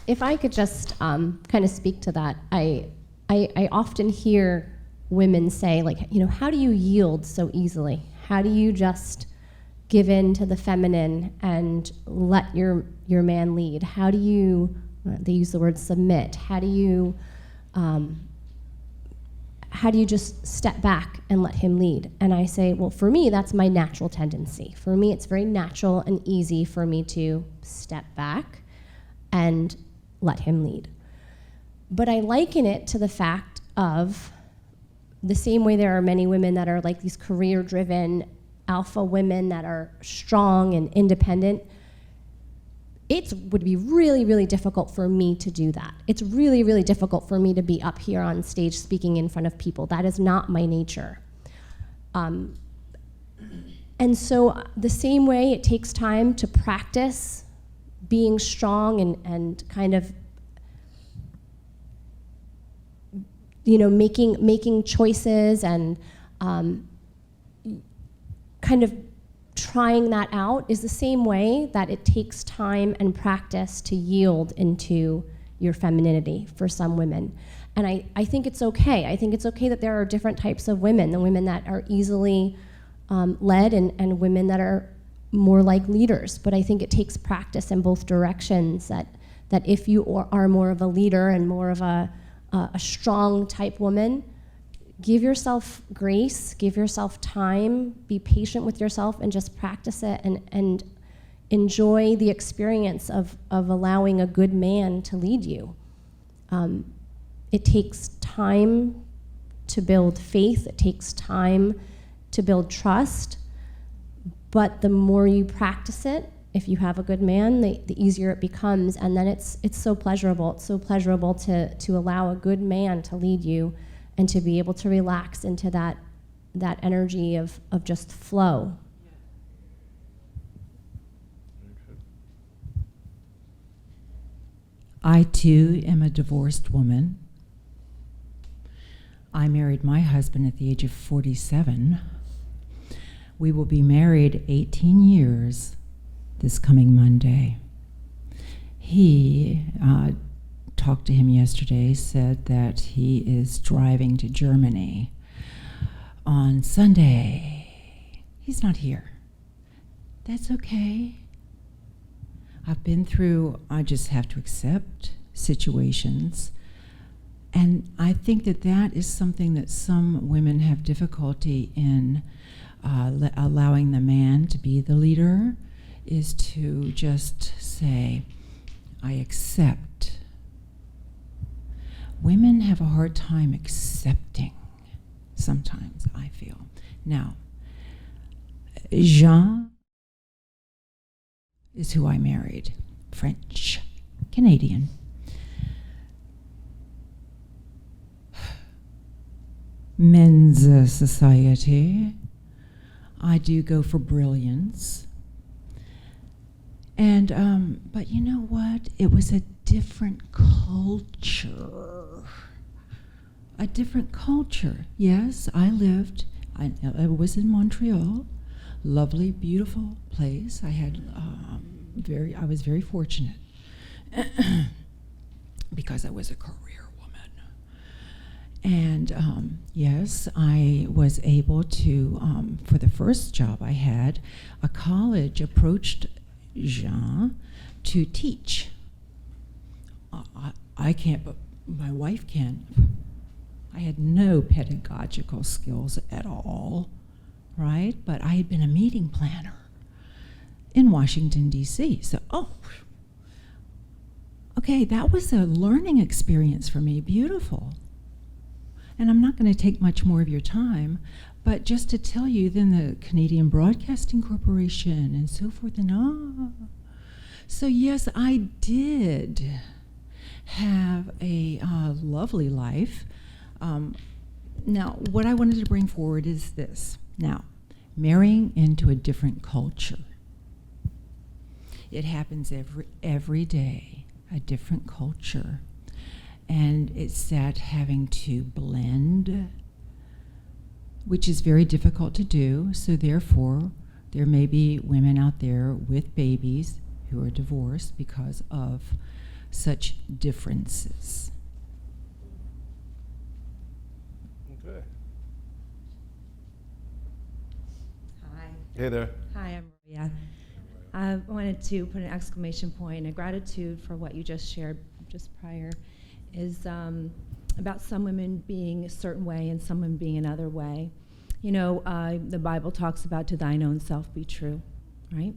If I could just kind of speak to that, I often hear women say, like, how do you yield so easily? How do you just give in to the feminine and let your man lead? How do you, they use the word submit, how do you just step back and let him lead? And I say, well, for me, that's my natural tendency. For me, it's very natural and easy for me to step back and let him lead. But I liken it to the fact of the same way there are many women that are like these career-driven alpha women that are strong and independent. It would be really, really difficult for me to do that. It's really, really difficult for me to be up here on stage speaking in front of people. That is not my nature. And so the same way it takes time to practice being strong and kind of, making choices and kind of trying that out is the same way that it takes time and practice to yield into your femininity for some women. And I think it's okay. I think it's okay that there are different types of women, the women that are easily led and women that are more like leaders. But I think it takes practice in both directions, that if you are more of a leader and more of a strong type woman, give yourself grace, give yourself time, be patient with yourself, and just practice it and enjoy the experience of allowing a good man to lead you. It takes time to build faith, it takes time to build trust, but the more you practice it, if you have a good man, the easier it becomes, and then it's so pleasurable. It's so pleasurable to allow a good man to lead you and to be able to relax into that energy of just flow. I too am a divorced woman. I married my husband at the age of 47. We will be married 18 years this coming Monday. He talked to him yesterday, said that he is driving to Germany on Sunday. He's not here. That's okay. I've been through, I just have to accept situations. And I think that that is something that some women have difficulty in allowing the man to be the leader, is to just say, I accept. Women have a hard time accepting sometimes, I feel. Now, Jean is who I married, French, Canadian. Men's society. I do go for brilliance. And, but you know what? It was a different culture. A different culture. Yes, I was in Montreal. Lovely, beautiful place. I had, I was very fortunate because I was a career woman. And yes, I was able to, for the first job I had, a college approached Jean to teach. I can't, but my wife can. I had no pedagogical skills at all, right? But I had been a meeting planner in Washington, D.C. So, okay, that was a learning experience for me, beautiful. And I'm not going to take much more of your time, but just to tell you, then the Canadian Broadcasting Corporation and so forth and So yes, I did have a lovely life. Now, what I wanted to bring forward is this. Now, marrying into a different culture. It happens every day, a different culture. And it's that having to blend, which is very difficult to do. So therefore, there may be women out there with babies who are divorced because of such differences. Okay. Hi. Hey there. Hi, I'm Maria. I wanted to put an exclamation point, a gratitude for what you just shared just prior, is about some women being a certain way and some women being another way. You know, the Bible talks about to thine own self be true, right?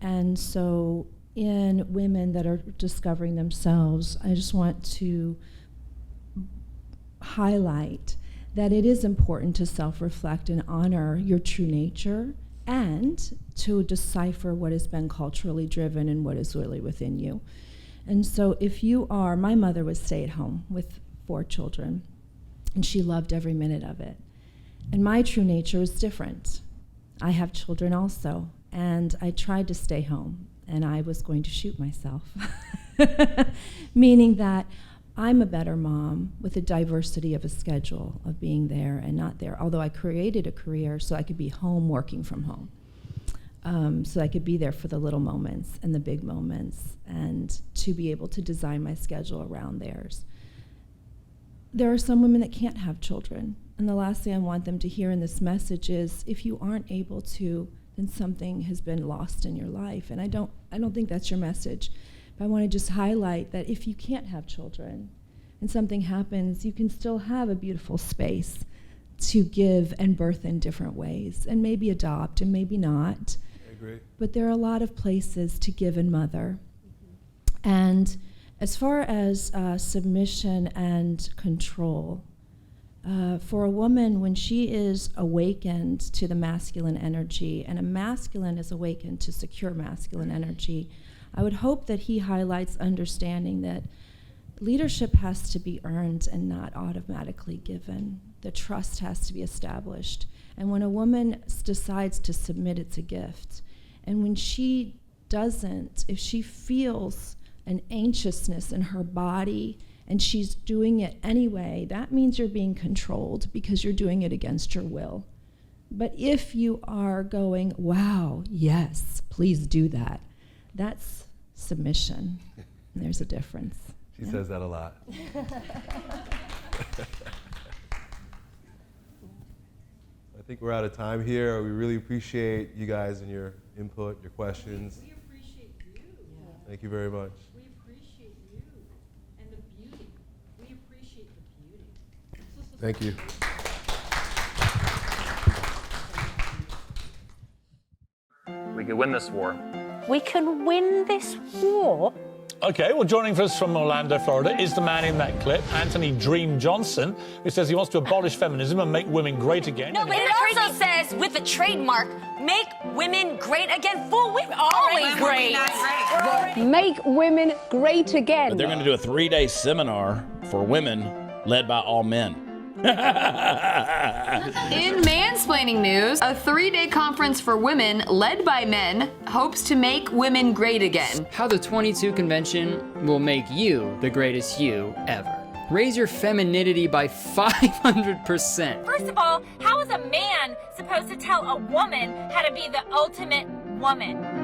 And so in women that are discovering themselves, I just want to highlight that it is important to self-reflect and honor your true nature and to decipher what has been culturally driven and what is really within you. And so if you are, my mother was stay at home with 4 children, and she loved every minute of it. And my true nature is different. I have children also, and I tried to stay home, and I was going to shoot myself. Meaning that I'm a better mom with a diversity of a schedule of being there and not there, although I created a career so I could be home working from home. So I could be there for the little moments and the big moments and to be able to design my schedule around theirs. There are some women that can't have children, and the last thing I want them to hear in this message is if you aren't able to, then something has been lost in your life. And I don't think that's your message. But I want to just highlight that if you can't have children and something happens, you can still have a beautiful space to give and birth in different ways, and maybe adopt and maybe not. I agree. But there are a lot of places to give and mother. Mm-hmm. And as far as submission and control, for a woman, when she is awakened to the masculine energy, and a masculine is awakened to secure masculine energy, I would hope that he highlights understanding that leadership has to be earned and not automatically given. The trust has to be established. And when a woman decides to submit, it's a gift. And when she doesn't, if she feels an anxiousness in her body and she's doing it anyway, that means you're being controlled because you're doing it against your will. But if you are going, wow, yes, please do that, that's submission. And there's a difference. She says that a lot. I think we're out of time here. We really appreciate you guys and your input, your questions. We appreciate you. Thank you very much. We appreciate you and the beauty. We appreciate the beauty. Thank you. We could win this war. We can win this war. Okay, well, joining us from Orlando, Florida, is the man in that clip, Anthony Dream Johnson, who says he wants to abolish feminism and make women great again. No, but it also says, with a trademark, make women great again. For women, always great. Make women great again. But they're going to do a 3-day seminar for women led by all men. In mansplaining news, a 3-day conference for women led by men hopes to make women great again. How the 22 convention will make you the greatest you ever. Raise your femininity by 500%. First of all, how is a man supposed to tell a woman how to be the ultimate woman?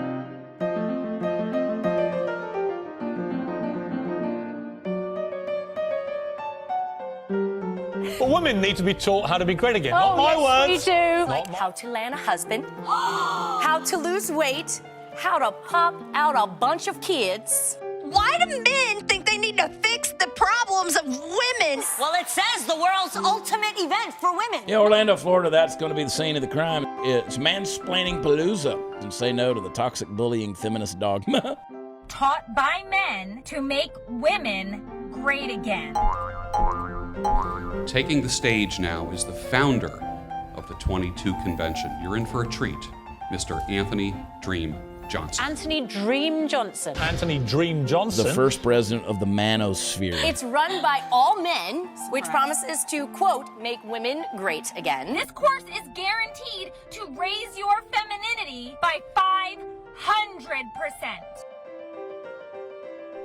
But women need to be taught how to be great again. Oh, Not my words. we do. Like how to land a husband, how to lose weight, how to pop out a bunch of kids. Why do men think they need to fix the problems of women? Well, it says the world's ultimate event for women. Yeah, Orlando, Florida, that's going to be the scene of the crime. It's mansplaining palooza, and say no to the toxic bullying feminist dogma. Taught by men to make women great again. Taking the stage now is the founder of the 22 convention. You're in for a treat, Mr. Anthony Dream Johnson. Anthony Dream Johnson. Anthony Dream Johnson. The first president of the manosphere. It's run by all men, which promises to, quote, make women great again. This course is guaranteed to raise your femininity by 500%.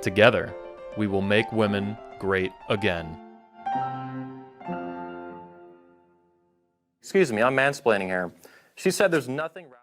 Together, we will make women great again. Excuse me, I'm mansplaining here. She said there's nothing radical.